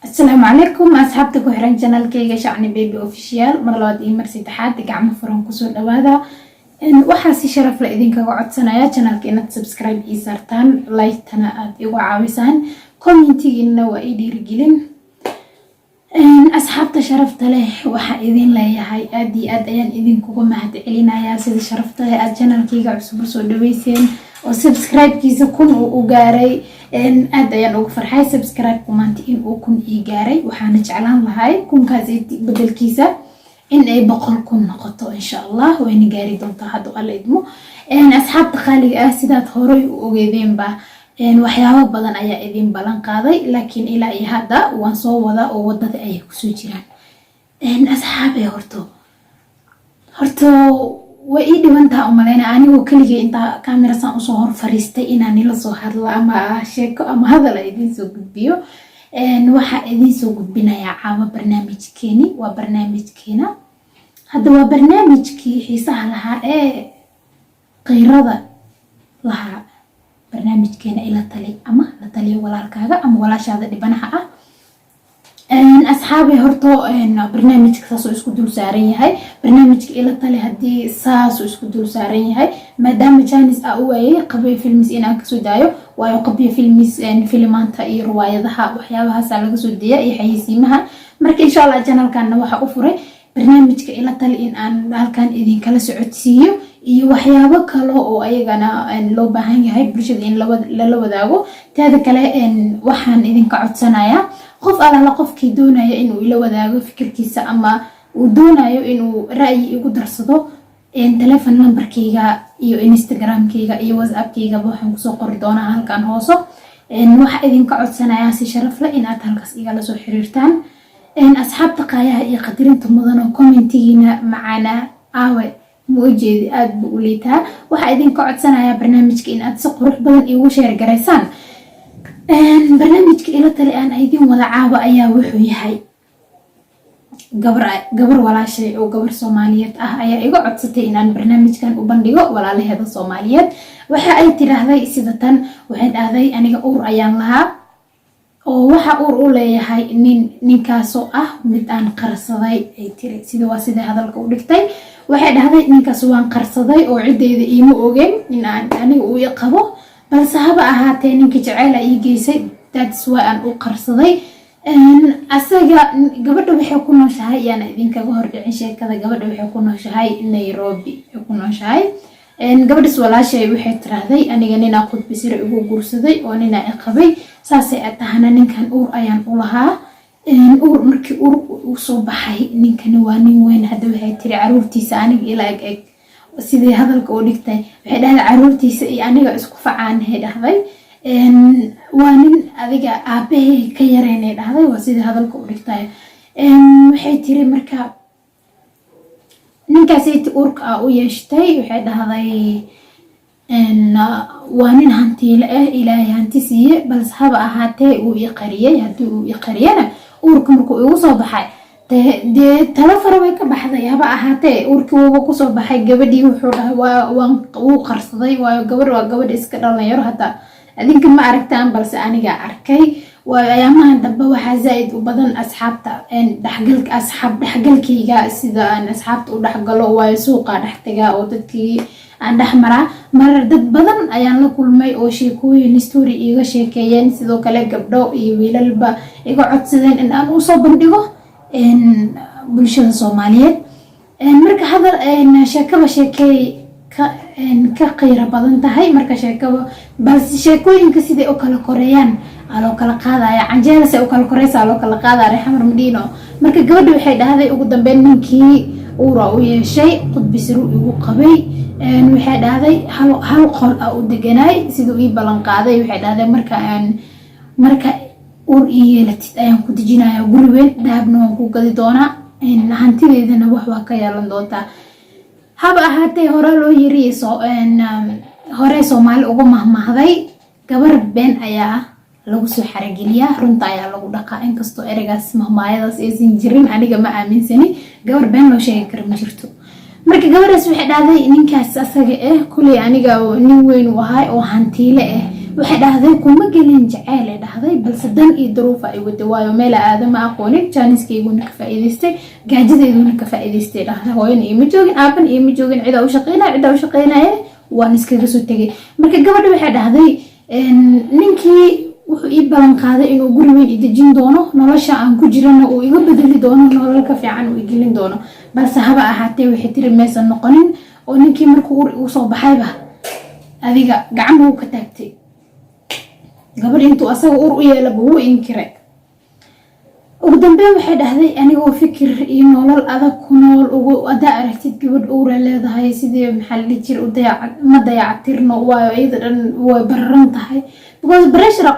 السلام عليكم أصحابتك وحرين جنال كيغا شعني بيبي أوفيشيال مرلواد إيمر سيدحاد قاعمة فران كسور دوادا waxaa sharaf la idinkaga codsanayaa channelka inaad subscribe ii saartaan like-tana aad igu caawisaan commentigiina waa ii dhiirigelin asxaabta sharafta leh waxaa idin leeyahay aad iyo aad ayaan idinkugu mahadcelinayaa sida sharafta leh aad channelkayga cusub soo dhaweyseen oo subscribe-kiisa kun uu gaaray aad ayaan ugu farxay subscribe-ku maanta in uu kun ii gaaray waxaana jeclaan lahay kunkaas bedelkiisa in ay 100 kun noqoto insha Allah wayna gaari doontaa hadda alla idmo asxaabta qaaliga ah sidaad horay u ogeedeen ba waxyaabo badan ayaa idin balan qaaday laakiin ilaa iyo hadda waan soo wada oo wadada ay ku soo jiraan asxaabe horto way ii dhibantaa umaleyna anigu kaliya inta camera san u soo hor fariistay inaan ila soo hadlo ama sheeko ama hadal idin soo gudbiyo waxa idin soo gudbinayaa caawa barnaamijkeeni waa barnaamijkeena hadda waa barnaamijkii xiisaha lahaa ee qeyrada lahaa barnaamijkeena ila tali ama la taliyo walaalkaaga ama walaashaada dhibanaha ah asxaabi horto barnaamijka saasoo isku dul saaran yahay barnaamijka ila tali hadii saasoo isku dul saaran yahay maadaama Janice u waayay qabay films in aan ka soo daayo waayo qabay films filmaanta iyo riwaayadaha waxyaabahaas laga soo deeyaa iyo xayeysiimaha marka insha Allah channelkan waxa u furay barnaamijka ila tali in aan halkan idin kala socodsiiyo iyo waxyaabo kale oo ayagana loo baahan yahay bulshada in la wadaago taada kale waxaan idin ka codsanayaa qof alla qofkii doonaya inuu ila wadaago fikirkiisa ama uu doonayo inuu ra'yi igu darsado telephone numberkayga iyo Instagramkayga iyo WhatsAppkayga waxaan ku soo qori doonaa halkan hooso waxa idin ka codsanayaa si sharaf leh in aad halkaas igala soo xiriirtaan asxaabta qaayaha iyo qadirinta mudan oo commentigiina macana aawe muujeedi aad buu u liitaa waxa idin ka codsanayaa barnaamijka in aad si qurux badan igu share gareysaan barnaamijka ila tali aan idin wada caawa ayaa wuxuu yahay gabar walaashay oo gabar Soomaaliyeed ah ayaa iga codsatay inaan barnaamijkan u bandhigo walaalaheeda Soomaaliyeed waxa ay tiraahday sida tan waxay dhahday aniga uur ayaan lahaa oo waxa uur u leeyahay ninkaas oo ah mid aan qarsaday ay tiri sida hadalka u dhigtay waxay dhahday ninkaas waan qarsaday oo cideeda iima ogeyn in aan aniga uu qabo balse haba ahaatee ninka jacayl ay geysay that's why aan u qarsaday asaga gabadha waxay ku nooshahay yana idinkaga hor dhicin sheekada gabadha waxay ku nooshahay Nairobi ku nooshahay gabadhis walaashay waxay tiraahday aniga nina qudbisir ugu guursaday oo nina qabay saasay atahana ninkan uur ayaan u lahaa uur markii uur u soo baxay ninkan waa nin weyn hadda waxay tiri caruurtiisa aniga ila eg sidii hadalka u dhigtay waxay dhahday caruurtiisa iyo aniga isku facaan hay dhahday waa nin adiga aabahay ka yareynay dhahday waa sidii hadalka u dhigtay waxay tiri marka ninkaasay uurka u yeeshtay waxay dhahday waa nin hantiile ah ilaahay hanti siiye balse haba ahaatee uu ii qariyay hadii uu ii qariyana uurka markuu igu soo baxay de telefon way ka baxday haba ahaatee uurkii uu ku soo baxay gabadhii wuxuu dhahay waan uu qarsaday waayo gabadh iska dhalinyaro hada adinka ma aragtaan balse aniga arkay waayo ayaamaha dambe waxa zaid u badan asxaabta dhaxgalkayga sida aan asxaabta u dhaxgalo waayo suuqa dhaxtaga oo dadkii aan dhaxmara dad badan ayaan la kulmay oo sheekooyin story iga sheekeeyeen sidoo kale gabdho iyo wiilalba iga codsadeen in aan u soo bandhigo bulshada Soomaaliyeed marka hadal sheekaba sheekay ka qeyra badan tahay marka sheekaba balse sheekooyinka sidii oo kala koreeyaan alo kala qaadaya canjeela say oo kala koreysa alo kala qaadaya xamar Madiino marka gabadhu waxay dhahday ugu dambeyn ninkii uura u yeeshay qudbisiru igu qabay waxay dhahday hal qol u deganay sidoo ii balan qaaday waxay dhahday marka uur yeelatid ayaan ku dejinayaa guri weyn dahabna waan ku gadi doonaa hantideedana wax waa ka yeelan doontaa haba ahaatee hore loo yiriiso hore Soomaali ugu mahmahday gabar been ayaa lagu soo xarageliyaa runta ayaa lagu dhaqaa inkastoo ereygaas mahmaayadaas aysan jirin aniga ma aaminsani gabar been loo sheegi karo ma jirto marka gabadhaas waxay dhahday ninkaas asaga kulli aniga nin weyn u ahay oo hantiile waxay dhahday kuma gelin jacayl ay dhahday balse dan iyo duruuf ay wada waayo meel aadama aqoonin jaaniskeygu ka faa'iideystay gaajadeeduna ka faa'iideystay dhahday hooyana ima joogin aaban ima joogin cid u shaqeynaya waan iskaga soo tagay marka gabadha waxay dhahday ninkii wuxuu ii balan qaaday inuu guri weyn idajin doono nolosha aan ku jirana uu iga bedeli doono nolol ka fiican uu igelin doono balse haba ahaatee waxay tiri meesan noqonin oo ninkii markuu uu soo baxayba adiga gacmahu ka taagtay gabadh intuu asaga ur u yeelaba wuu inkiray ugu dambeyn waxay dhahday anigoo fikir iyo nolol adag ku nool ugu adaa aragtid gabadh uura leedahay sidii maxaa la dhihi jiray ma dayacatirno waayo iyada dhan way bararan tahay because pressure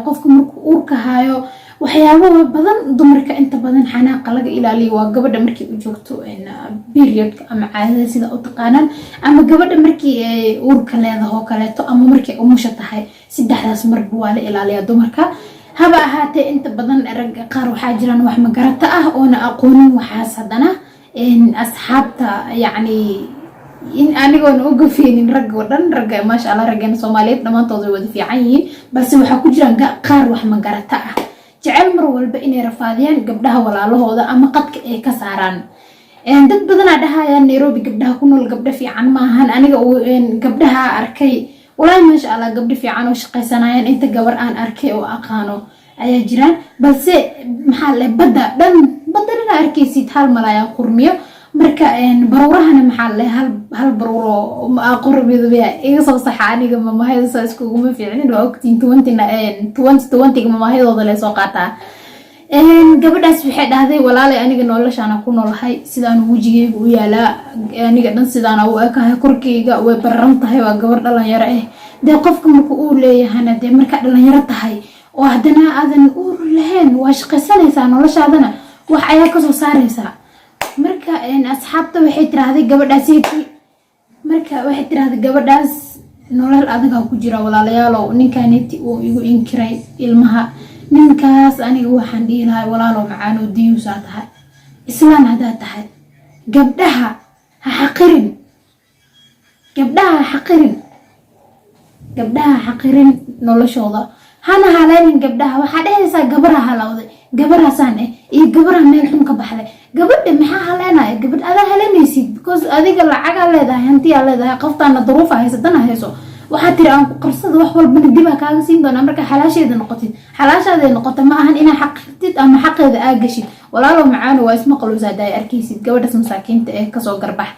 qofka markuu uurka hayo waxyaabo badan dumarka inta badan xanaaqa laga ilaaliyo waa gabadha markii u joogto periodka ama caadada sida u taqaanaan ama gabadha markii ay uurka leedahay oo kaleeto ama markii umusha tahay saddexdaas marba waa la ilaaliyaa dumarka haba ahaatee inta badan rag qaar waxaa jiraan wax magarata ah oona aqoonin waxaas haddana asxaabta yacni in anigoona uga feenin rag oo dhan ragga maasha allah raggeena soomaaliyeed dhammaantood way wada fiican yihiin balse waxaa ku jiraan qaar wax magarata ah jecel mar walba inay rafaadiyaan gabdhaha walaalahooda ama qadka ay ka saaraan dad badanaa dhahayaan Nairobi gabdhaha ku nool gabdha fiican maahan aniga gabdhaha arkay والله ما شاء الله قبل في عنو شقي سنايان انت قبر ان اركي او اقانو ايا جيران بس محل بدا لنا اركيسيت هال ملايا قرميو marka baruurahana maxaa leh hal baruuro qurbido baa iga soo saxaaniga mamahayda iskugu ma fiicnin waa ogtiin 20 mamahayda la soo qaataa gabadhaas waxay dhahday walaalay aniga noloshaana ku noolahay sidaan wajigeyga u yaala aniga dhan sidaan u ekahay korkeyga way baran tahay waa gabar dhalinyaro ah de qofka markuu uu leeyahana de marka dhalinyaro tahay oo hadana aadan u lahayn waa shaqaysanaysaa noloshaadana wax ayaa ka soo saaraysaa marka asxaabta waxay tiraahday gabadhaas nolol adaga ku jira walaalayaalow ninkaaniti uu igu inkiray ilmaha ninkaas aniga waxaan dhihi lahay walaalow macaano diyuusaa tahay islaan hadaa tahay gabdhaha ha xaqirin noloshooda hana haleenin gabdhaha waxaa dhehaysaa gabara halawday gabarasaan iyo gabara meel xun ka baxday gabadha maxaa haleenaya gabadh adaa haleenaysid because adiga lacagaa leedahay hantiyaa leedahay qoftaana duruufa haysatana hayso waxaa tiri aan ku qarsada wax walba dibaa kaaga siin doona marka xalaasheeda noqoto ma ahan inaa xaqtid ama xaqeeda aa gashid walaalow macaano waa isma qaloosaadaay arkaysid gabadhaas masaakiinta ee kasoo garbax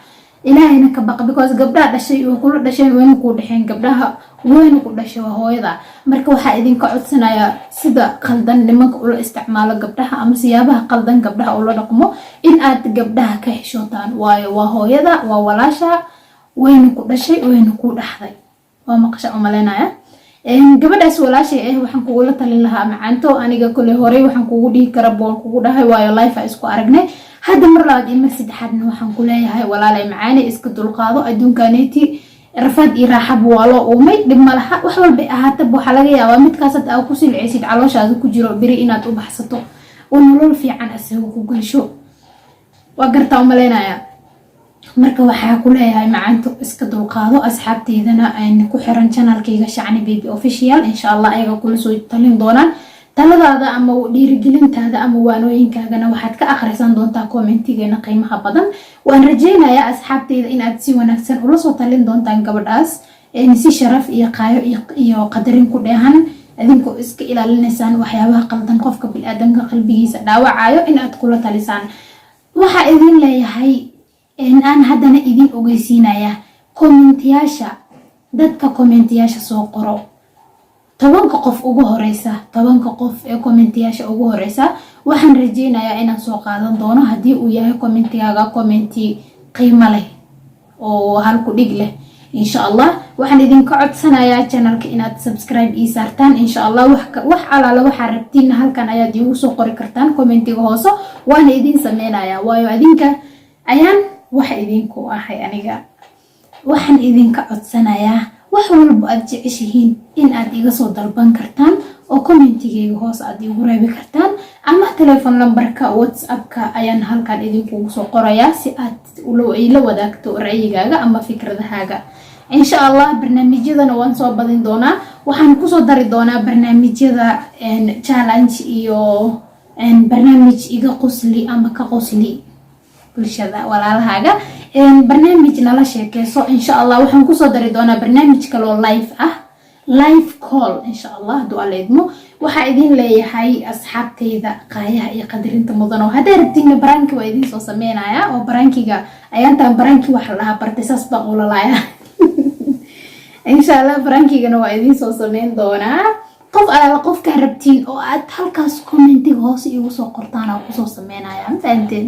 ilaahayna ka baqa because gabdhaha dhashay oo kula dhasheen wayna ku dhaxeen gabdhaha wayna ku dhashay waa hooyada marka waxaa idinka codsanayaa sida qaldan nimanka ula isticmaalo gabdhaha ama siyaabaha qaldan gabdhaha ula dhaqmo in aad gabdhaha ka xishootaan waayo waa hooyada waa walaasha wayna ku dhashay wayna ku dhaxday waa maqasha umaleynaya gabadhaas walaashay waxaan kugu talin lahaa macaanto aniga kulay hore waxaan kugu dhihi karaa boon kugu dhahay waayo life isku aragnay hadda mar labaad iyo mar saddexaadna waxaan ku leeyahay walaalay macaani iska dulqaado adduunkaneeti rafaad iyo raaxab waa loo uumay dhib ma laha wax walba ahaataba waxaa laga yaabaa midkaas hadda aad ku silcaysid calooshaada ku jiro beri inaad u baxsato oo nolol fiican asaga ku gasho waa gartaa umaleynaya marka waxaa ku leeyahay macaanto iska dulqaado asxaabteedana aan ku xiran channelkayga Shacni Baby Official insha Allah ayaga kula soo talin doonaan taladaada ama dhiirigelintaada ama waanooyinkaagana waxaad ka akhrisan doontaa commentigeena qiimaha badan waan rajaynayaa asxaabteeda inaad si wanaagsan ula soo talin doontaan gabadhaas si sharaf iyo qaayo iyo qadarin ku dheehan adinkoo iska ilaalinaysaan waxyaabaha qaldan qofka bini'aadanka qalbigiisa dhaawacayo inaad kula talisaan waxa idin leeyahay aan haddana idin ogeysiinaya dadka commentiyaasha soo qoro 10 qof ugu horeysa 10 qof ee commentiyaasha ugu horeysa waxaan rajeynayaa inaan soo qaadan doono hadii uu yahay commentigaaga commenti qiimo leh oo hal ku dhig leh insha Allah waxaan idinka codsanayaa channelka inaad subscribe ii saartaan insha Allah wax alaala waxa rabtiin halkan ayaad igu soo qori kartaan commentiga hoose waana idin sameynayaa waayo adinka ayaan waxa idinku ahay aniga waxaan idinka codsanayaa wax walba aad jeceshihiin in aad iga soo dalban kartaan oo commentigeyga hoos aad igu reebi kartaan ama telephone numberka WhatsAppka ayaan halkan idinku soo qorayaa si aad ila wadaagto ra'yigaaga ama fikradahaaga إن شاء الله برنامجيدنا وان soo badin doonaa waxaan ku soo dari doonaa barnaamijyada challenge iyo barnaamij iga qosli ama ka qosli bulshada walaalahaaga barnaamij nala sheekeyso إن شاء الله waxaan ku soo dari doonaa barnaamij kale oo live call إن شاء الله dua leedmo waxa idin leeyahay asxaabteyda qaayaha iyo qadarinta mudan oo haday rabtiin baranki waa idin soo sameynaya oo barankiga ayaantan baranki waxa la bartay saas baan u lalaaya إن شاء الله برانكيغنا waa idin soo sameyn doonaa qof ala qof ka rabtiin oo aad halkaas commentiga hoos igu soo qortaan oo ku soo sameynaya ma fahanteen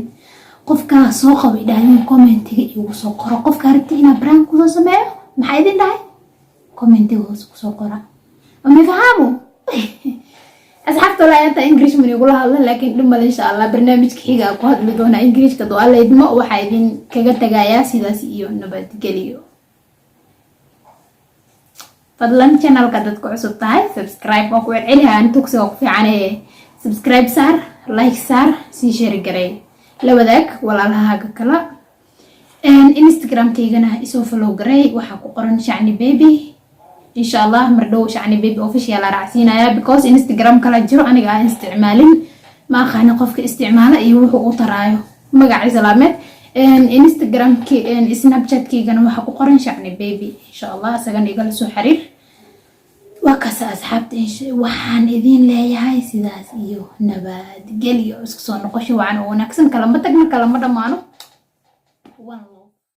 qofka soo qabo idaahin commentiga igu soo qoro qofka rabtiin ina brank ku soo sameeyo maxay idin dhahay commentiga hoos ku soo qora ma fahamo asxaabta la ayanta English man igu la hadla laakiin dhuma insha Allah barnaamijka xiga ku hadli doona English ka doo leedmo waxa idin kaga tagaya sidaas iyo nabad geliyo fadlan channelka dadku cusub tahay subscribe oo ku celceliya aan tugsiga ku fiican subscribe saar like saar si share garay la wadaag walaalahaaga kala Instagram-kaygana isoo follow garay waxa ku qoran Shacni Baby insha Allah mardow Shacni Baby official raacsinaya because Instagram kala jiro aniga aan isticmaalin ma aqaan qofka isticmaala iyo wuxuu u taraayo magaca islaameed Instagram-ki Snapchat-kaygana waxa ku qoran Shacni Baby insha Allah asagan igala soo xiriir وكاسا أصحابتي waxaan idin leeyahay sidaas iyo nabad geliyo isku soo noqosho wacan oo wanaagsan kala ma tagna kala ma dhamaano